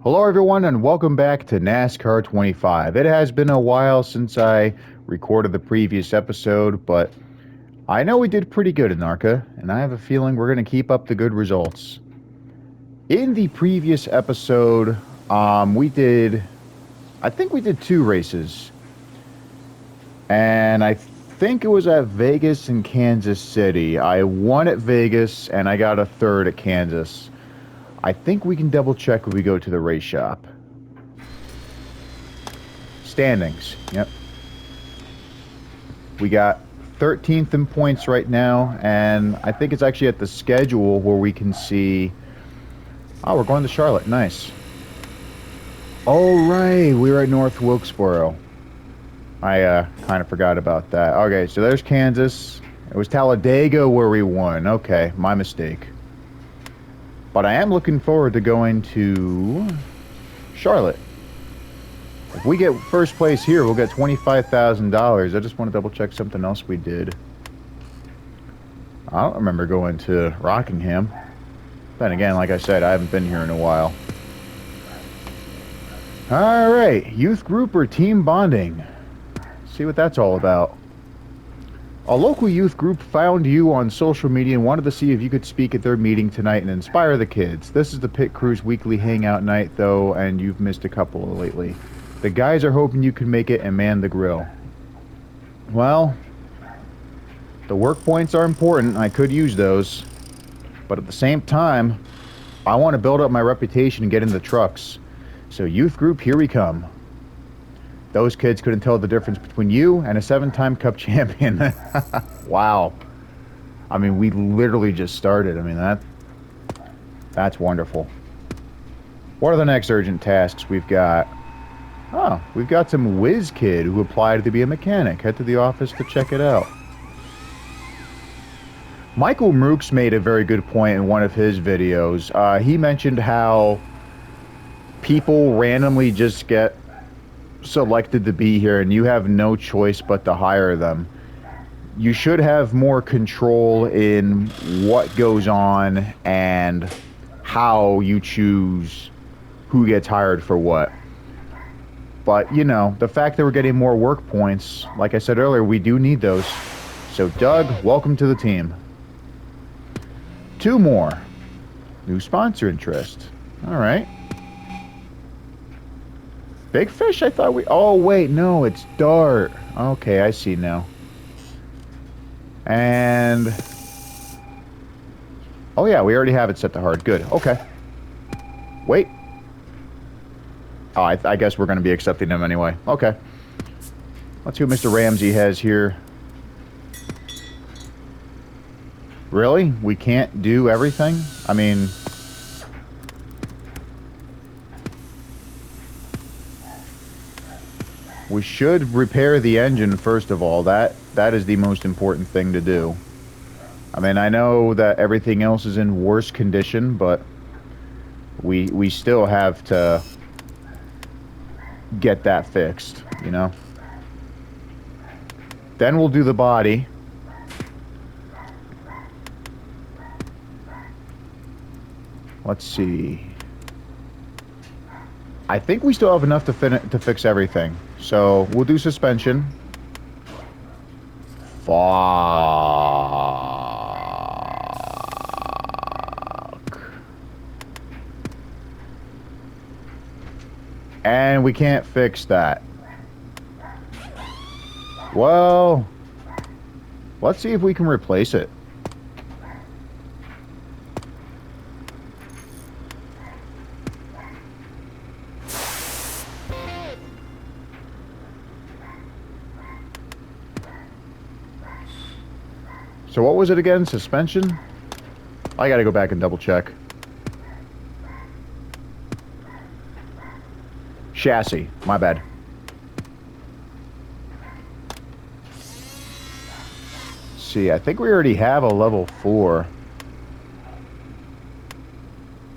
Hello, everyone, and welcome back to NASCAR 25. It has been a while since I recorded the previous episode, but I know we did pretty good in NARCA, and I have a feeling we're going to keep up the good results. In the previous episode, I think we did two races, and I think it was at Vegas and Kansas City. I won at Vegas, and I got a third at Kansas. I think we can double check when we go to the race shop. Standings. Yep. We got 13th in points right now, and I think it's actually at the schedule where we can see... Oh, we're going to Charlotte. Nice. Oh, right. We were at North Wilkesboro. I kind of forgot about that. Okay, so there's Kansas. It was Talladega where we won. Okay, my mistake. But I am looking forward to going to Charlotte. If we get first place here, we'll get $25,000. I just want to double check something else we did. I don't remember going to Rockingham. Then again, like I said, I haven't been here in a while. Alright, youth group or team bonding. See what that's all about. A local youth group found you on social media and wanted to see if you could speak at their meeting tonight and inspire the kids. This is the Pit Crew's weekly hangout night, though, and you've missed a couple lately. The guys are hoping you can make it and man the grill. Well, the work points are important. I could use those. But at the same time, I want to build up my reputation and get into trucks. So youth group, here we come. Those kids couldn't tell the difference between you and a 7-time Cup champion. Wow. I mean, we literally just started. I mean, that's wonderful. What are the next urgent tasks we've got? Oh, we've got some whiz kid who applied to be a mechanic. Head to the office to check it out. Michael Mooks made a very good point in one of his videos. He mentioned how people randomly just get selected to be here and you have no choice but to hire them. You should have more control in what goes on and how you choose who gets hired for what. But, you know, the fact that we're getting more work points, like I said earlier, we do need those. So, Doug, welcome to the team. 2 more. New sponsor interest. All right. Big Fish, I thought we... Oh, wait, no, it's Dart. Okay, I see now. And... Oh, yeah, we already have it set to hard. Good, okay. Wait. Oh, I guess we're going to be accepting them anyway. Okay. Let's see what Mr. Ramsey has here. Really? We can't do everything? I mean... We should repair the engine, first of all. That is the most important thing to do. I mean, I know that everything else is in worse condition, but we still have to get that fixed, you know? Then we'll do the body. Let's see. I think we still have enough to fix everything. So, we'll do suspension. Fuck. And we can't fix that. Well, let's see if we can replace it. So what was it again? Suspension? I gotta go back and double check. Chassis. My bad. See, I think we already have a level 4.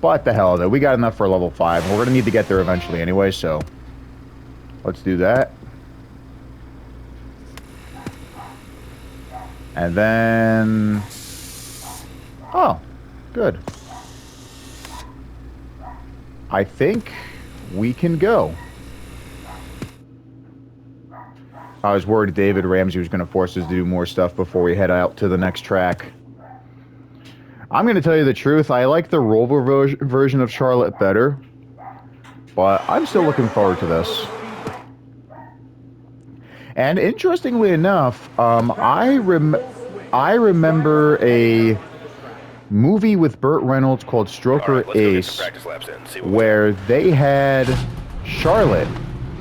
But the hell of it. We got enough for a level 5. We're gonna need to get there eventually anyway, so... Let's do that. And then... Oh, good. I think we can go. I was worried David Ramsey was going to force us to do more stuff before we head out to the next track. I'm going to tell you the truth. I like the Rover version of Charlotte better, but I'm still looking forward to this. And interestingly enough, I remember a movie with Burt Reynolds called Stroker Ace, where they had Charlotte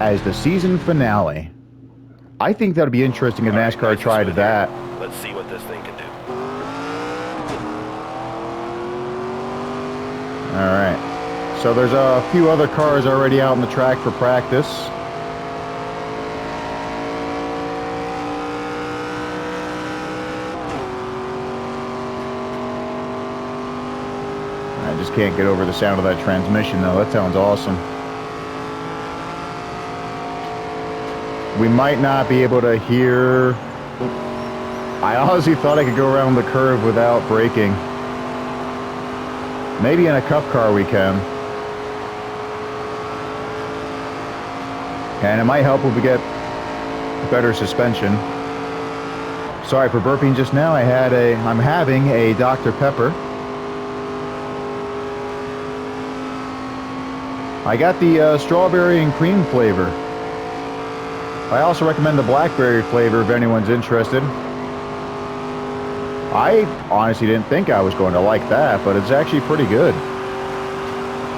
as the season finale. I think that would be interesting if NASCAR tried that. Let's see what this thing can do. All right. So there's a few other cars already out on the track for practice. I just can't get over the sound of that transmission, though. That sounds awesome. We might not be able to hear... I honestly thought I could go around the curve without braking. Maybe in a cup car we can. And it might help if we get better suspension. Sorry for burping just now. I'm having a Dr. Pepper. I got the strawberry and cream flavor. I also recommend the blackberry flavor if anyone's interested. I honestly didn't think I was going to like that, but it's actually pretty good.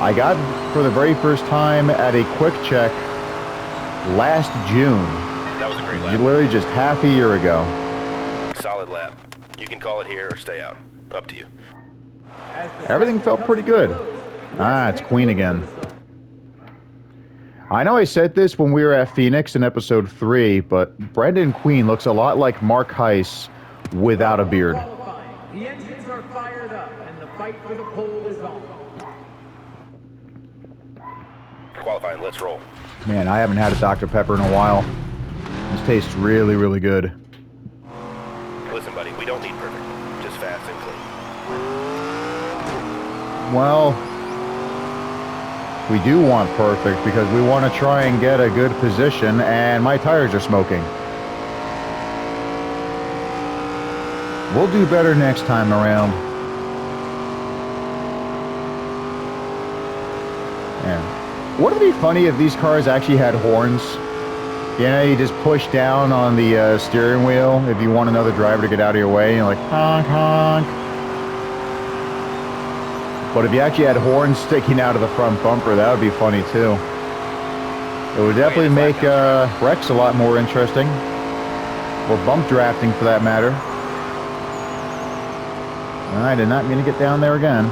I got it for the very first time at a Quick Check last June. That was a great lap. Literally just half a year ago. Solid lap. You can call it here or stay out. Up to you. Everything felt pretty good. Ah, it's Queen again. I know I said this when we were at Phoenix in episode 3, but Brendan Queen looks a lot like Mark Heiss without a beard. The engines are fired up and the fight for the pole is on. Qualifying, let's roll. Man, I haven't had a Dr. Pepper in a while. This tastes really, really good. Listen, buddy, we don't need perfect. Just fast and clean. Well, we do want perfect because we want to try and get a good position, and my tires are smoking. We'll do better next time around. Yeah. Wouldn't it be funny if these cars actually had horns? You know, you just push down on the steering wheel if you want another driver to get out of your way, and you're like, honk, honk. But if you actually had horns sticking out of the front bumper, that would be funny too. It would definitely make wrecks a lot more interesting. Or bump drafting for that matter. I did not mean to get down there again.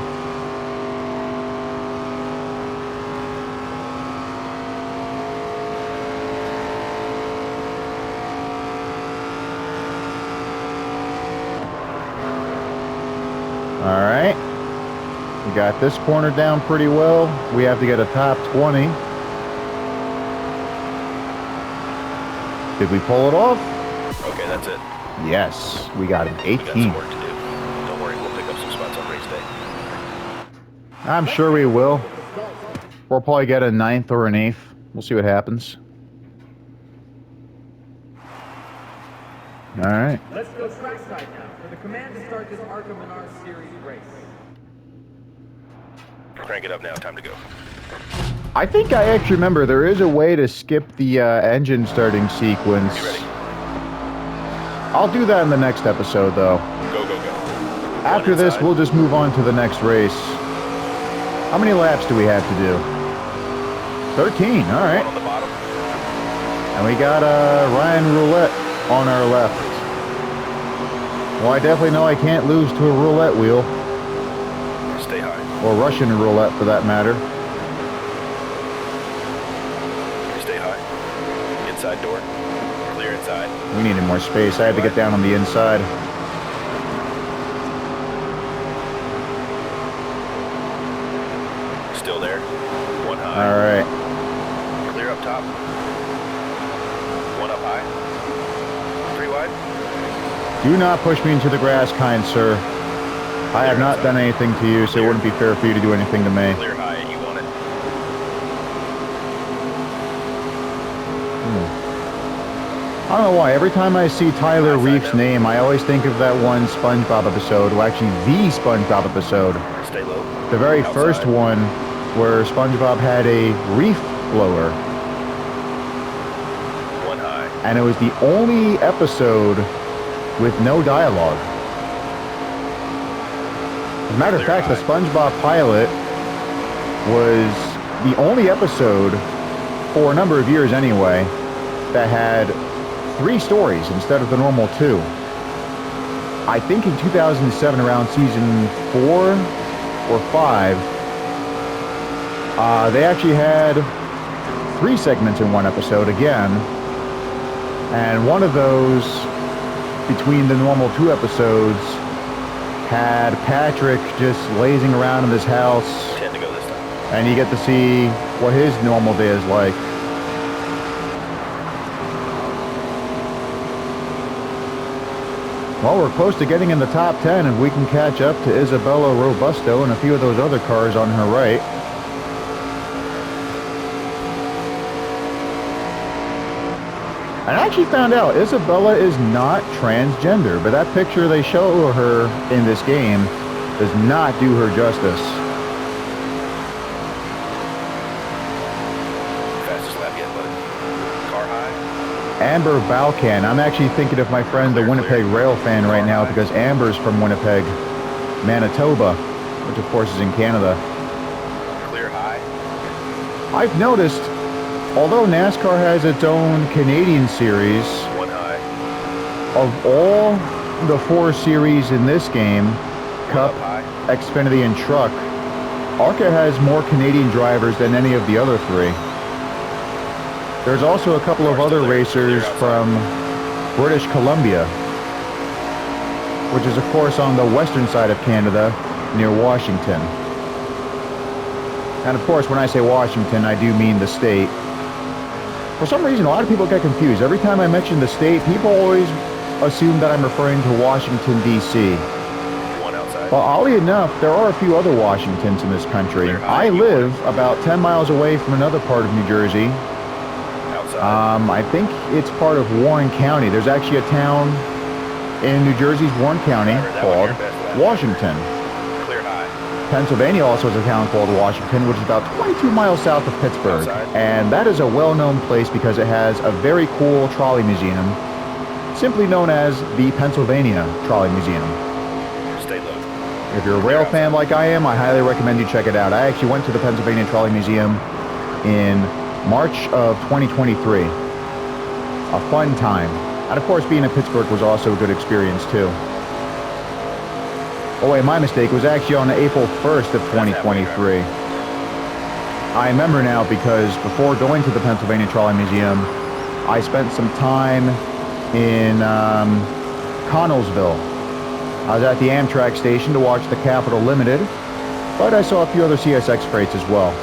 All right. We got this corner down pretty well. We have to get a top 20. Did we pull it off? Okay, that's it. Yes, we got an 18. We got some work to do. Don't worry, we'll pick up some spots on race day. I'm sure we will. We'll probably get a 9th or an 8th. We'll see what happens. All right. Let's go trackside now for the command to start this Arkham and R Series race. Crank it up now, time to go. I think I actually remember there is a way to skip the engine starting sequence. You ready? I'll do that in the next episode, though. Go, go, go. After this, we'll just move on to the next race. How many laps do we have to do? 13, all right. One on the bottom. And we got Ryan Roulette on our left. Well, I definitely know I can't lose to a roulette wheel. Stay high. Or Russian roulette, for that matter. Stay high. Inside door. Clear inside. We needed more space. I had to get down on the inside. Still there. One high. All right. Clear up top. One up high. 3 wide. Do not push me into the grass, kind sir. I have not done anything to you, so it wouldn't be fair for you to do anything to me. Clear high, you want it. I don't know why. Every time I see Tyler Reef's name, I always think of that one SpongeBob episode, well, actually the SpongeBob episode. Stay low. The very Outside. first one where SpongeBob had a reef blower. One high. And it was the only episode with no dialogue. As a matter of fact, the SpongeBob pilot was the only episode, for a number of years anyway, that had 3 stories instead of the normal 2. I think in 2007, around season 4 or 5, they actually had 3 segments in one episode again, and one of those, between the normal 2 episodes, had Patrick just lazing around in his house, 10 to go this time. and you get to see what his normal day is like. Well, we're close to getting in the top 10, and we can catch up to Isabella Robusto and a few of those other cars on her right. And I actually found out Isabella is not transgender, but that picture they show her in this game does not do her justice. Fastest lap yet, buddy. Car high. Amber Balkan. I'm actually thinking of my friend, the Winnipeg Rail fan right now, because Amber's from Winnipeg, Manitoba, which of course is in Canada. Clear high. I've noticed, although NASCAR has its own Canadian series, One high. of all the 4 series in this game, Cup, Up high. Xfinity, and Truck, ARCA has more Canadian drivers than any of the other 3. There's also a couple of other racers from British Columbia, which is of course on the western side of Canada, near Washington. And of course, when I say Washington, I do mean the state. For some reason, a lot of people get confused. Every time I mention the state, people always assume that I'm referring to Washington, D.C. One outside. Well, oddly enough, there are a few other Washingtons in this country. I live about 10 miles away from another part of New Jersey. Outside. I think it's part of Warren County. There's actually a town in New Jersey's Warren County called Washington. Clear high. Pennsylvania also has a town called Washington, which is about 22 miles south of Pittsburgh. And that is a well-known place because it has a very cool trolley museum, simply known as the Pennsylvania Trolley Museum. Stay low. If you're a rail fan like I am, I highly recommend you check it out. I actually went to the Pennsylvania Trolley Museum in March of 2023. A fun time. And of course, being in Pittsburgh was also a good experience too. Oh wait, my mistake. It was actually on April 1st of 2023. I remember now because before going to the Pennsylvania Trolley Museum, I spent some time in Connellsville. I was at the Amtrak station to watch the Capitol Limited, but I saw a few other CSX freights as well.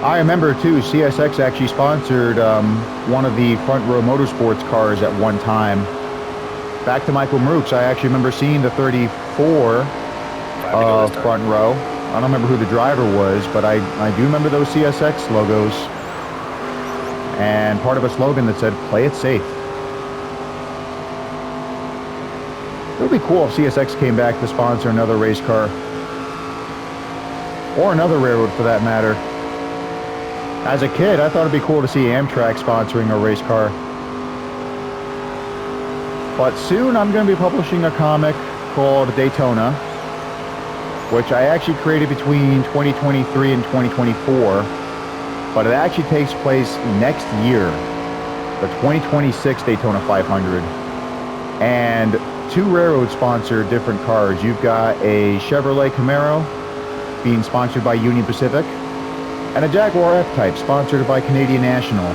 I remember too, CSX actually sponsored one of the Front Row Motorsports cars at one time. Back to Michael Marooks, I actually remember seeing the 34 Front Row. I don't remember who the driver was, but I do remember those CSX logos and part of a slogan that said, "Play it safe." It would be cool if CSX came back to sponsor another race car, or another railroad for that matter. As a kid, I thought it'd be cool to see Amtrak sponsoring a race car. But soon I'm going to be publishing a comic called Daytona, which I actually created between 2023 and 2024, but it actually takes place next year, the 2026 Daytona 500. And 2 railroads sponsor different cars. You've got a Chevrolet Camaro being sponsored by Union Pacific, and a Jaguar F-Type sponsored by Canadian National.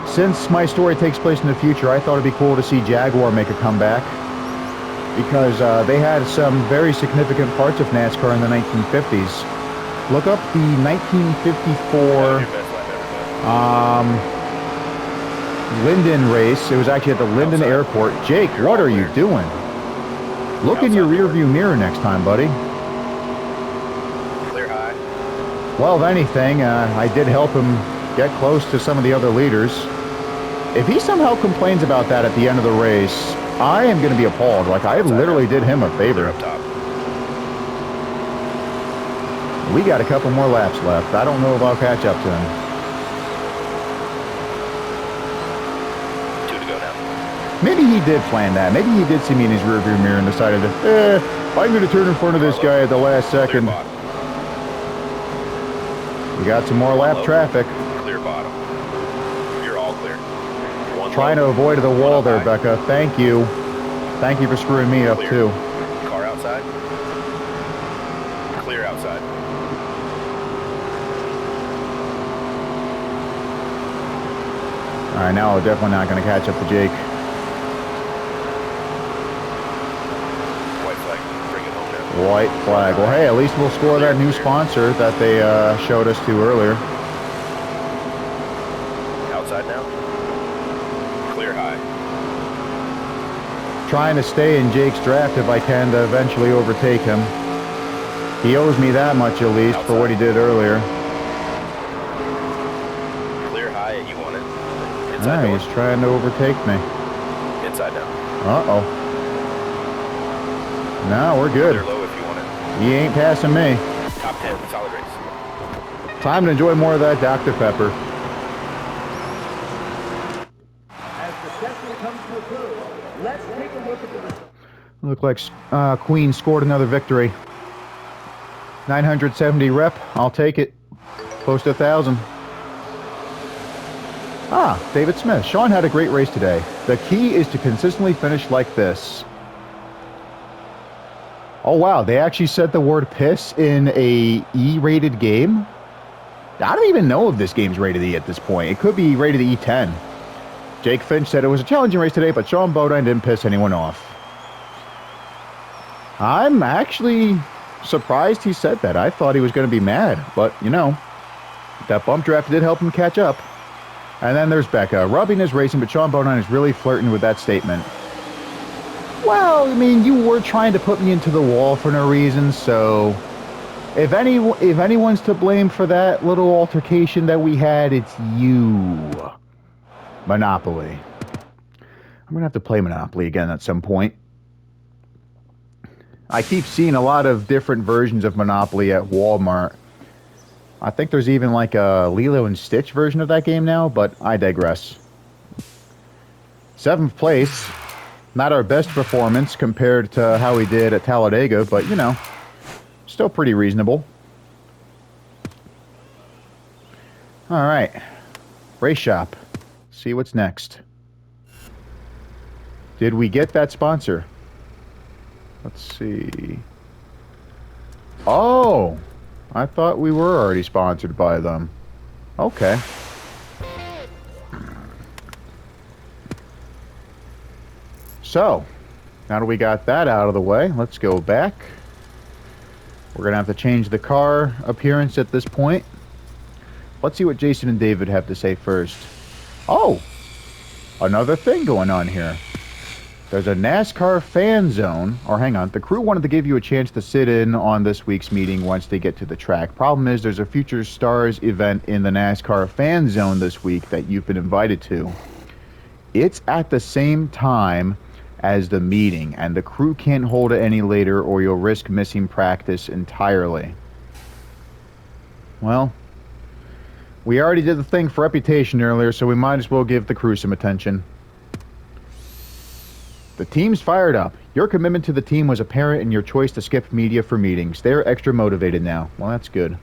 Since my story takes place in the future, I thought it'd be cool to see Jaguar make a comeback, because they had some very significant parts of NASCAR in the 1950s. Look up the 1954 Linden race. It was actually at the Linden Airport. Jake, what are you doing? Look in your rearview mirror next time, buddy. Well, if anything, I did help him get close to some of the other leaders. If he somehow complains about that at the end of the race, I am going to be appalled. Like, I literally did him a favor. Up top. We got a couple more laps left. I don't know if I'll catch up to him. 2 to go now. Maybe he did plan that. Maybe he did see me in his rearview mirror and decided to, I'm going to turn in front of this guy at the last second. We got some more lap traffic. Clear bottom. You're all clear. Trying to avoid the wall there, Becca. Thank you. Thank you for screwing me up, too. Car outside. Clear outside. All right, now we're definitely not going to catch up to Jake. White flag. Bring it home now. White flag. Well, hey, at least we'll score that new sponsor that they showed us to earlier. Outside now. Clear high. Trying to stay in Jake's draft if I can to eventually overtake him. He owes me that much at least for what he did earlier. Clear high. You want it. Inside he's trying to overtake me. Inside now. Uh-oh. No, we're good. Clear low if you want it. He ain't passing me. Top 10. Solid race. Time to enjoy more of that Dr. Pepper. As the session comes to a close, let's take a look at the results. Look like Queen scored another victory. 970 rep. I'll take it. Close to 1,000. Ah, David Smith. Sean had a great race today. The key is to consistently finish like this. Oh, wow. They actually said the word piss in a E-rated game? I don't even know if this game's rated E at this point. It could be rated E10. Jake Finch said it was a challenging race today, but Sean Bodine didn't piss anyone off. I'm actually surprised he said that. I thought he was going to be mad, but, you know, that bump draft did help him catch up. And then there's Becca. Rubbing is racing, but Sean Bodine is really flirting with that statement. Well, I mean, you were trying to put me into the wall for no reason, so if anyone's to blame for that little altercation that we had, it's you. Monopoly. I'm going to have to play Monopoly again at some point. I keep seeing a lot of different versions of Monopoly at Walmart. I think there's even like a Lilo and Stitch version of that game now, but I digress. 7th place. Not our best performance compared to how we did at Talladega, but, you know, still pretty reasonable. All right. Race shop. See what's next. Did we get that sponsor? Let's see. Oh! I thought we were already sponsored by them. Okay. So, now that we got that out of the way, let's go back. We're going to have to change the car appearance at this point. Let's see what Jason and David have to say first. Oh! Another thing going on here. There's a NASCAR fan zone, or hang on, the crew wanted to give you a chance to sit in on this week's meeting once they get to the track. Problem is, there's a Future Stars event in the NASCAR fan zone this week that you've been invited to. It's at the same time as the meeting, and the crew can't hold it any later or you'll risk missing practice entirely. Well, we already did the thing for reputation earlier, so we might as well give the crew some attention. The team's fired up. Your commitment to the team was apparent in your choice to skip media for meetings. They're extra motivated now. Well, that's good.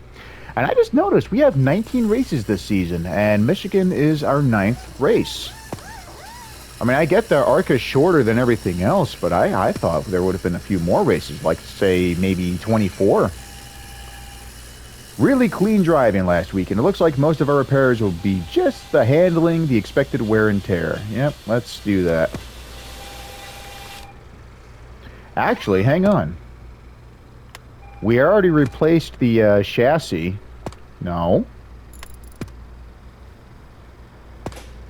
And I just noticed we have 19 races this season, and Michigan is our 9th race. I mean, I get the ARCA is shorter than everything else, but I thought there would have been a few more races, like, say, maybe 24. Really clean driving last week, and it looks like most of our repairs will be just the handling, the expected wear and tear. Yep, let's do that. Actually, hang on. We already replaced the chassis. No.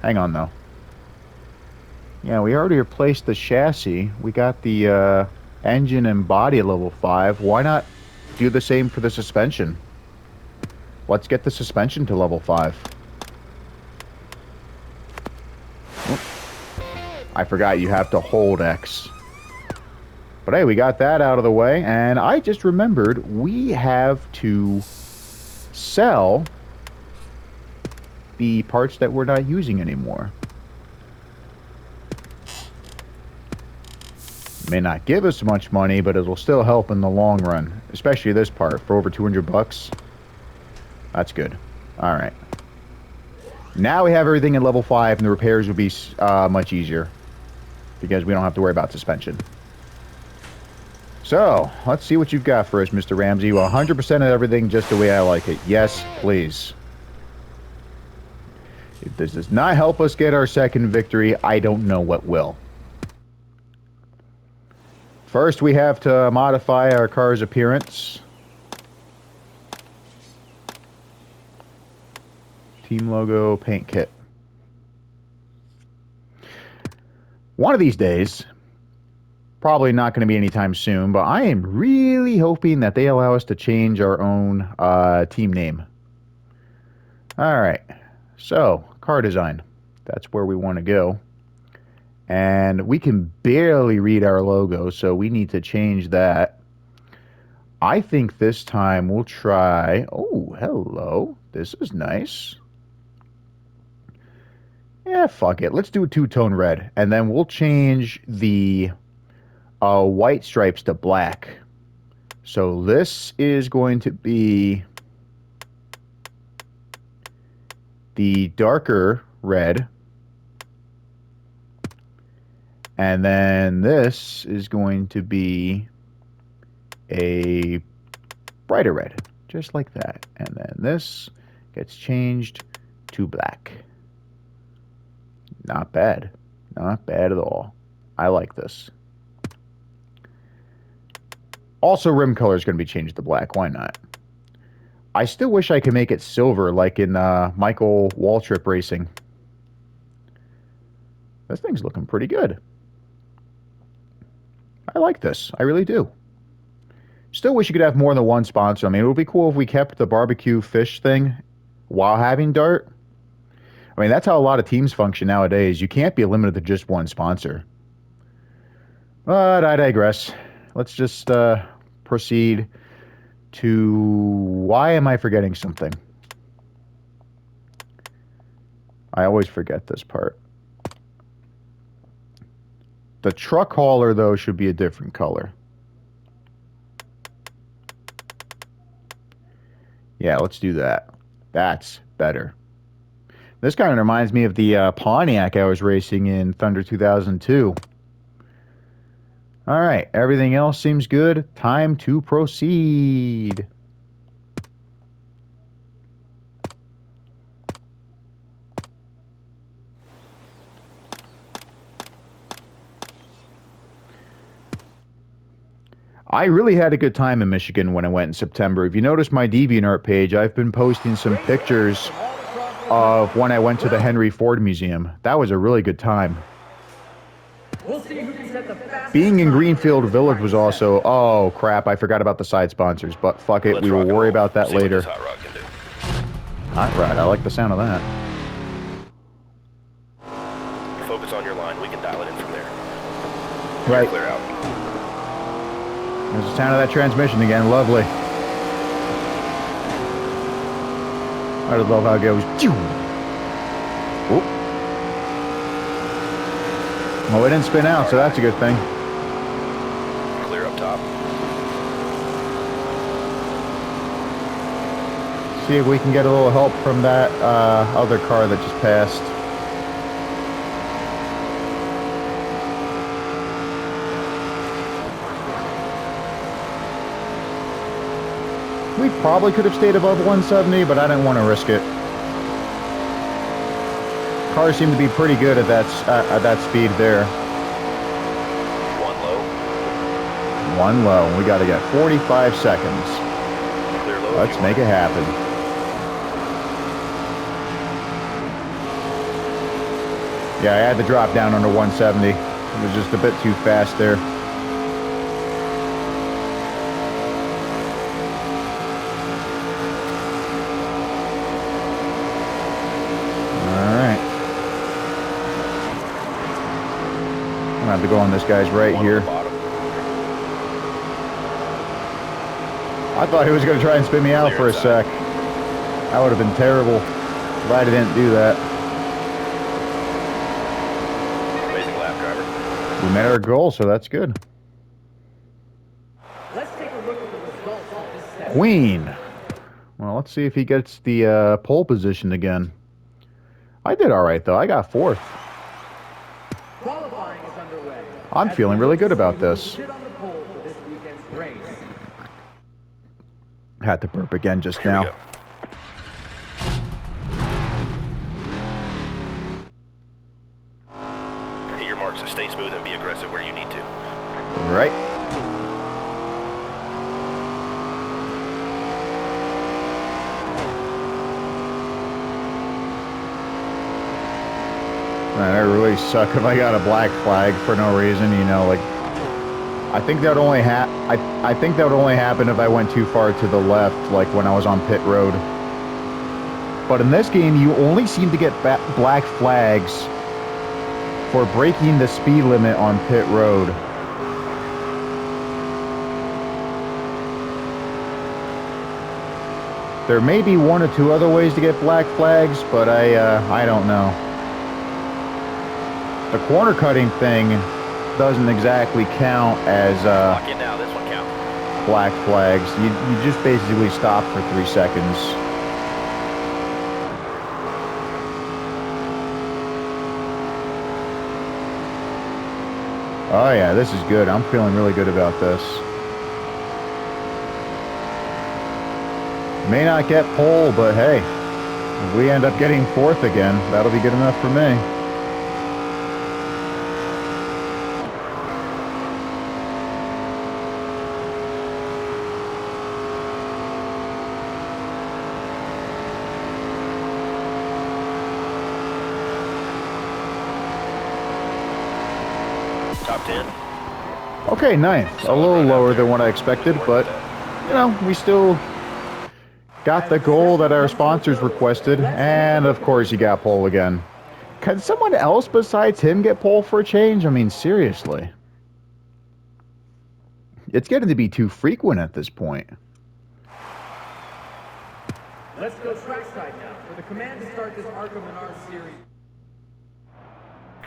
Hang on, though. Yeah, we already replaced the chassis. We got the engine and body at level 5. Why not do the same for the suspension? Let's get the suspension to level 5. Oop. I forgot you have to hold X. But hey, we got that out of the way, and I just remembered we have to sell the parts that we're not using anymore. May not give us much money, but it'll still help in the long run, especially this part for over 200 bucks. That's good. All right. Now we have everything at level 5, and the repairs will be much easier because we don't have to worry about suspension. So, let's see what you've got for us, Mr. Ramsey. Well, 100% of everything just the way I like it. Yes, please. If this does not help us get our second victory, I don't know what will. First, we have to modify our car's appearance. Team logo, paint kit. One of these days, probably not going to be anytime soon, but I am really hoping that they allow us to change our own team name. Alright, so, car design. That's where we want to go. And we can barely read our logo, so we need to change that. I think this time we'll try... Oh, hello. This is nice. Yeah, fuck it. Let's do a two-tone red. And then we'll change the white stripes to black. So this is going to be the darker red. And then this is going to be a brighter red. Just like that. And then this gets changed to black. Not bad. Not bad at all. I like this. Also, rim color is going to be changed to black. Why not? I still wish I could make it silver like in Michael Waltrip Racing. This thing's looking pretty good. I like this. I really do. Still wish you could have more than one sponsor. I mean, it would be cool if we kept the barbecue fish thing while having Dart. I mean, that's how a lot of teams function nowadays. You can't be limited to just one sponsor. But I digress. Let's just proceed to... Why am I forgetting something? I always forget this part. The truck hauler, though, should be a different color. Yeah, let's do that. That's better. This kind of reminds me of the Pontiac I was racing in Thunder 2002. Alright, everything else seems good. Time to proceed. I really had a good time in Michigan when I went in September. If you notice my DeviantArt page, I've been posting some pictures of when I went to the Henry Ford Museum. That was a really good time. Being in Greenfield Village was also... Oh, crap, I forgot about the side sponsors, but fuck it, we will worry about that later. Hot Rod, I like the sound of that. Focus on your line. We can dial it in from there. Right. Clear out. There's the sound of that transmission again. Lovely. I just love how it goes. Oop. Well, it didn't spin out, so that's a good thing. Clear up top. See if we can get a little help from that other car that just passed. We probably could have stayed above 170, but I didn't want to risk it. Cars seem to be pretty good at that speed there. One low. One low. We got to get 45 seconds. Clear low. Let's make it happen. Yeah, I had to drop down under 170. It was just a bit too fast there. I'm gonna have to go on this guy's right One on here. the bottom. I thought he was gonna try and spin me out Clear for a inside. sec. That would have been terrible. Glad he didn't do that. Amazing lap, driver. We made our goal, so that's good. Let's take a look at the results of this session. Queen. Well, let's see if he gets the pole position again. I did all right, though. I got 4th. Qualifying is underway. I'm As feeling we really look to good about see who will this. sit on the pole for this weekend's race. Had to burp again just Here we now. go. Hit your marks and stay smooth and be aggressive where you need to. Right. Man, I really suck if I got a black flag for no reason, you know, like I think that would only I think that would only happen if I went too far to the left, like when I was on pit road. But in this game, you only seem to get black flags for breaking the speed limit on pit road. There may be 1 or 2 other ways to get black flags, but I don't know. The corner cutting thing doesn't exactly count as Lock in now. This one counts. black flags. You just basically stop for 3 seconds. Oh yeah, this is good. I'm feeling really good about this. May not get pole, but hey, if we end up getting 4th again, that'll be good enough for me. Top 10. Okay, 9th. A little lower than what I expected, but, you know, we still got the goal that our sponsors requested, and of course you got pole again. Can someone else besides him get pole for a change? I mean, seriously. It's getting to be too frequent at this point. Let's go trackside now for the command to start this Arkham and R series.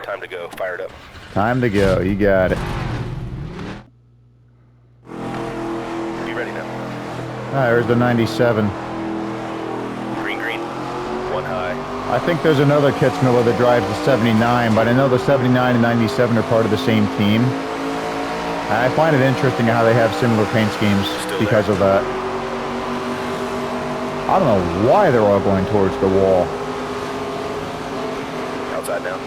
Time to go. Fired up. Time to go. You got it. Be ready now. Ah, there's the 97. Green, green. 1 high. I think there's another Kitzmiller that drives the 79, but I know the 79 and 97 are part of the same team. I find it interesting how they have similar paint schemes because of that. I don't know why they're all going towards the wall. Outside now.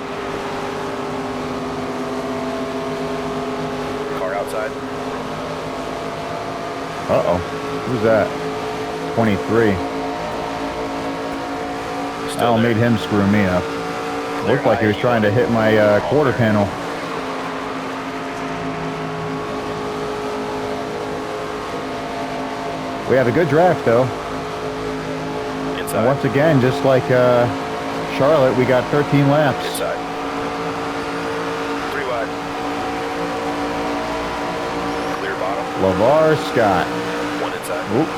Car outside. Uh-oh. Who's that? 23. Still That there. made him screw me up. Clear Looked like he high, was trying to hit my quarter panel. We have a good draft, though. Inside. And once again, just like Charlotte, we got 13 laps. Inside. 3 wide. Clear bottom. LeVar Scott. 1 inside. Oop.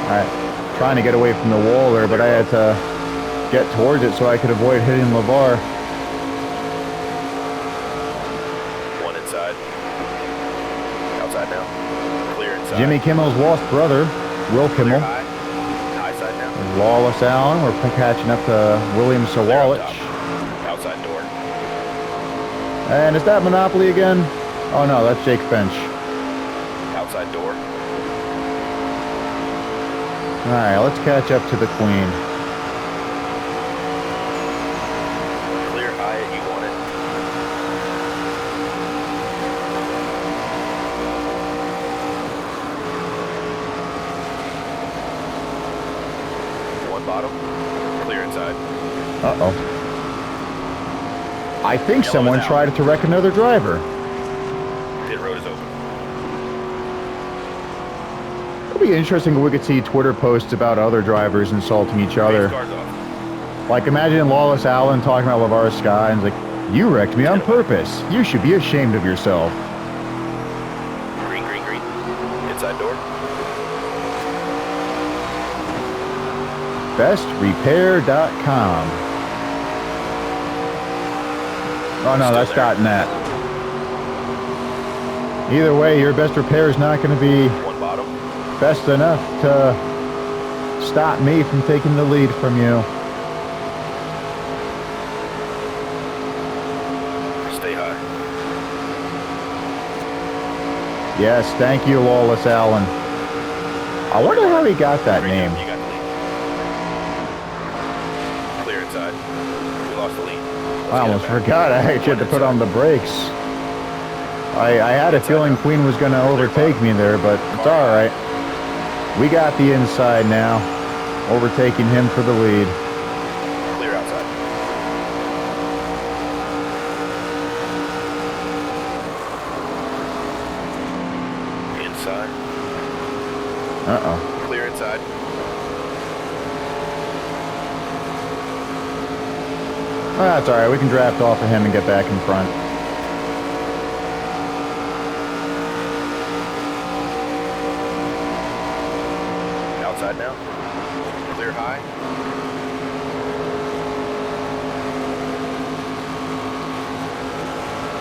All right. Trying to get away from the wall there, but I had to get towards it so I could avoid hitting LeVar. 1 inside. Outside now. Clear inside. Jimmy Kimmel's lost brother, Will Clear Kimmel. high. High side now. Lawless Allen. We're catching up to William Clear up Sawalich. top. Outside door. And is that Monopoly again? Oh no, that's Jake Finch. Outside door. All right, let's catch up to the Queen. Clear high. You want it. One bottom. Clear inside. Uh-oh. I think Yellow someone is out. tried to wreck another driver. Pit road is open. It'll be interesting if we could see Twitter posts about other drivers insulting each Race other. cars off. Like, imagine Lawless Allen talking about LeVar Scott and he's like, You wrecked me on purpose. You should be ashamed of yourself. Green, green, green. Inside door. BestRepair.com. Oh no, that's .net. Either way, your best repair is not going to be One bottom. best enough to stop me from taking the lead from you. Stay high. Yes, thank you, Lawless Allen. I wonder how he got that Right name. now, you got the lead. Clear inside. We lost the lead. Let's I get almost it back. forgot I actually had to put on the brakes. I had a feeling Queen was going to overtake me there, but it's all right. We got the inside now, overtaking him for the lead. Clear outside. Inside. Uh-oh. Clear inside. Oh, that's all right. We can draft off of him and get back in front. Outside now. Clear high.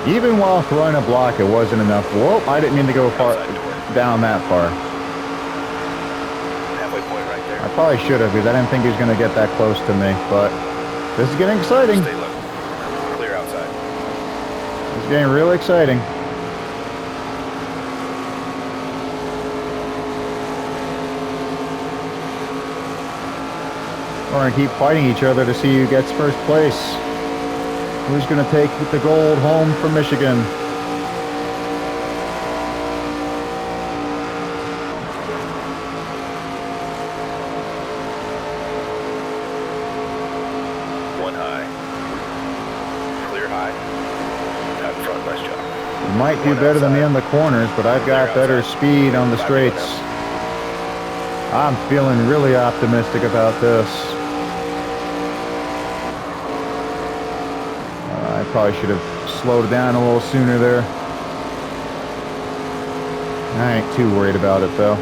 Even while throwing a block, it wasn't enough. Whoa, I didn't mean to go far down that far. Halfway point right there. I probably should have, because I didn't think he was going to get that close to me. But this is getting exciting. Stay low. Clear outside. It's getting real exciting. We're going to keep fighting each other to see who gets first place. Who's going to take the gold home from Michigan? One high. Clear high. Out in front. Nice job. You might do better than me on the corners, but I've got better speed on the straights. I'm feeling really optimistic about this. I probably should have slowed down a little sooner there. I ain't too worried about it though.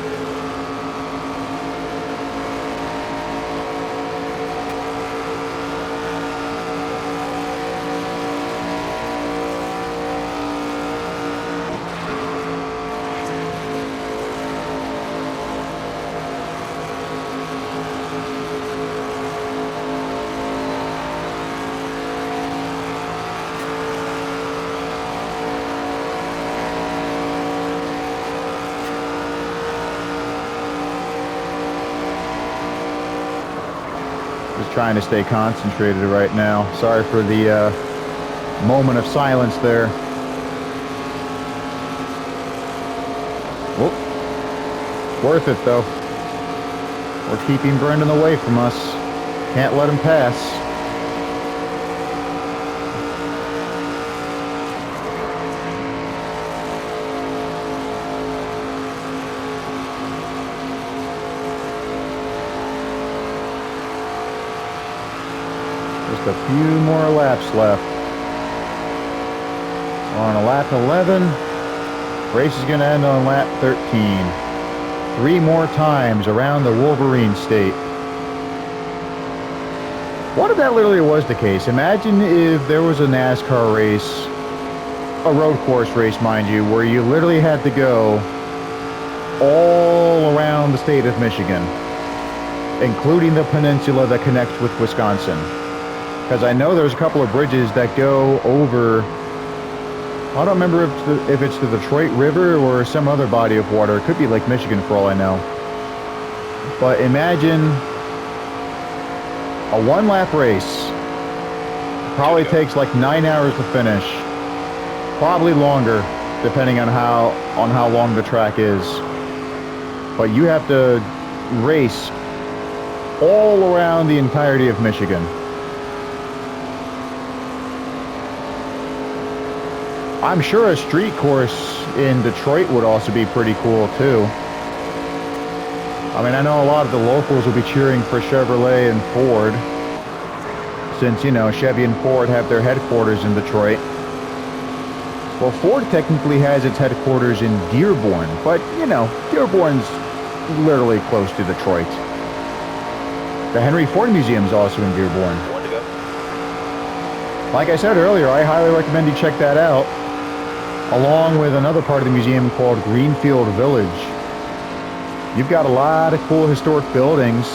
Just trying to stay concentrated right now. Sorry for the moment of silence there. Whoop. Worth it though. We're keeping Brendan away from us. Can't let him pass. Just a few more laps left. We're on a lap 11. Race is going to end on lap 13. 3 more times around the Wolverine State. What if that literally was the case? Imagine if there was a NASCAR race, a road course race, mind you, where you literally had to go all around the state of Michigan, including the peninsula that connects with Wisconsin. Because I know there's a couple of bridges that go over, I don't remember if it's the Detroit River or some other body of water. It could be Lake Michigan for all I know. But imagine a 1-lap race. Probably takes like 9 hours to finish. Probably longer, depending on how long the track is. But you have to race all around the entirety of Michigan. I'm sure a street course in Detroit would also be pretty cool too. I mean, I know a lot of the locals will be cheering for Chevrolet and Ford. since, you know, Chevy and Ford have their headquarters in Detroit. Well, Ford technically has its headquarters in Dearborn, but, you know, Dearborn's literally close to Detroit. The Henry Ford Museum is also in Dearborn. One to go. Like I said earlier, I highly recommend you check that out, along with another part of the museum called Greenfield Village. You've got a lot of cool historic buildings,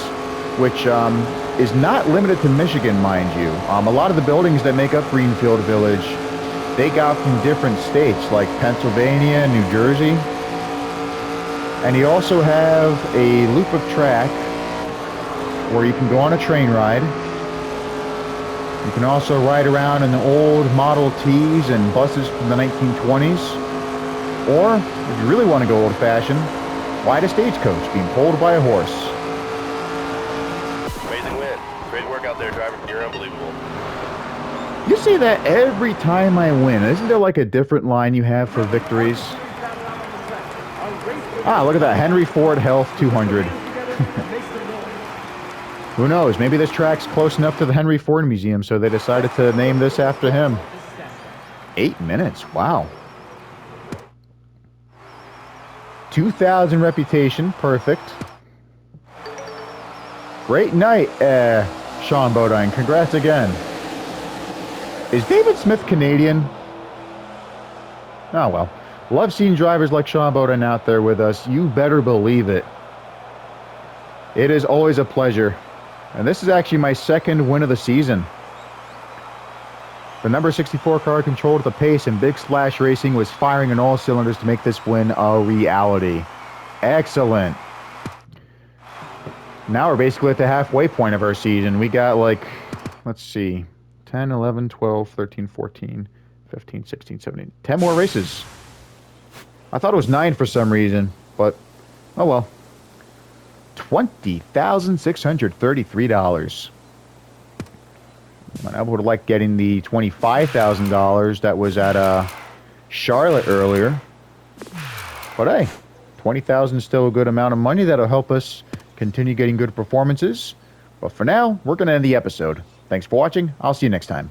which is not limited to Michigan, mind you. A lot of the buildings that make up Greenfield Village, they got from different states, like Pennsylvania, New Jersey. And you also have a loop of track where you can go on a train ride. You can also ride around in the old Model Ts and buses from the 1920s. Or, if you really want to go old-fashioned, ride a stagecoach being pulled by a horse. Amazing win. Great work out there, driver. You're unbelievable. You say that every time I win. Isn't there like a different line you have for victories? Ah, look at that. Henry Ford Health 200. Who knows? Maybe this track's close enough to the Henry Ford Museum, so they decided to name this after him. 8 minutes. Wow. 2,000 reputation. Perfect. Great night, Sean Bodine. Congrats again. Is David Smith Canadian? Oh, well. Love seeing drivers like Sean Bodine out there with us. You better believe it. It is always a pleasure. And this is actually my second win of the season. The number 64 car controlled the pace, and Big Splash Racing was firing on all cylinders to make this win a reality. Excellent. Now we're basically at the halfway point of our season. We got like, let's see, 10, 11, 12, 13, 14, 15, 16, 17, 10 more races. I thought it was 9 for some reason, but oh well. $20,633. I would have liked getting the $25,000 that was at Charlotte earlier. But hey, $20,000 is still a good amount of money that'll help us continue getting good performances. But for now, we're going to end the episode. Thanks for watching. I'll see you next time.